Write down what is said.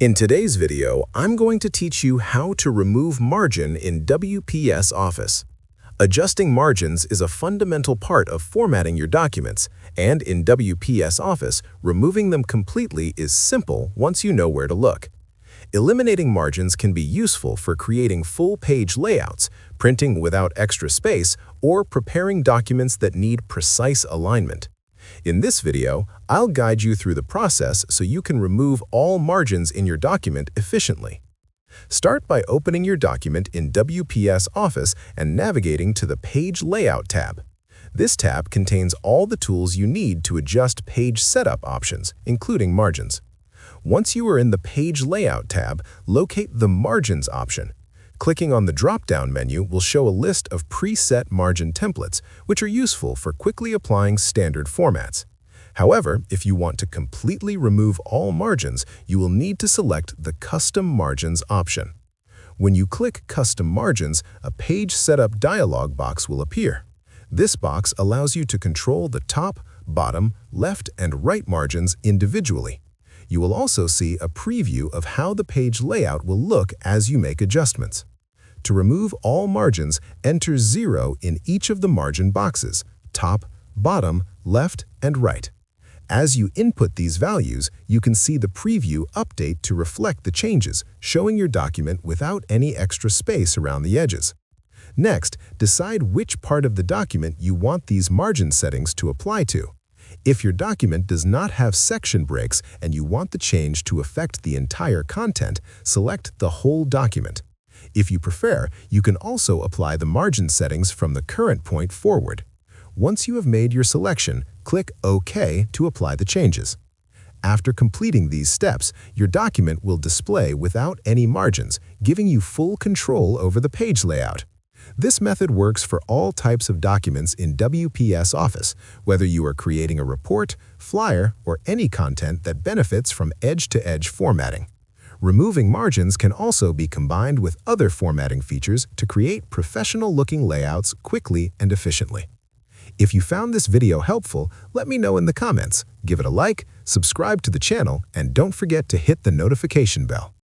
In today's video, I'm going to teach you how to remove margin in WPS Office. Adjusting margins is a fundamental part of formatting your documents, and in WPS Office, removing them completely is simple once you know where to look. Eliminating margins can be useful for creating full-page layouts, printing without extra space, or preparing documents that need precise alignment. In this video, I'll guide you through the process so you can remove all margins in your document efficiently. Start by opening your document in WPS Office and navigating to the Page Layout tab. This tab contains all the tools you need to adjust page setup options, including margins. Once you are in the Page Layout tab, locate the Margins option. Clicking on the drop-down menu will show a list of preset margin templates, which are useful for quickly applying standard formats. However, if you want to completely remove all margins, you will need to select the Custom Margins option. When you click Custom Margins, a Page Setup dialog box will appear. This box allows you to control the top, bottom, left, and right margins individually. You will also see a preview of how the page layout will look as you make adjustments. To remove all margins, enter 0 in each of the margin boxes, top, bottom, left, and right. As you input these values, you can see the preview update to reflect the changes, showing your document without any extra space around the edges. Next, decide which part of the document you want these margin settings to apply to. If your document does not have section breaks and you want the change to affect the entire content, select the whole document. If you prefer, you can also apply the margin settings from the current point forward. Once you have made your selection, click OK to apply the changes. After completing these steps, your document will display without any margins, giving you full control over the page layout. This method works for all types of documents in WPS Office, whether you are creating a report, flyer, or any content that benefits from edge-to-edge formatting. Removing margins can also be combined with other formatting features to create professional-looking layouts quickly and efficiently. If you found this video helpful, let me know in the comments. Give it a like, subscribe to the channel, and don't forget to hit the notification bell.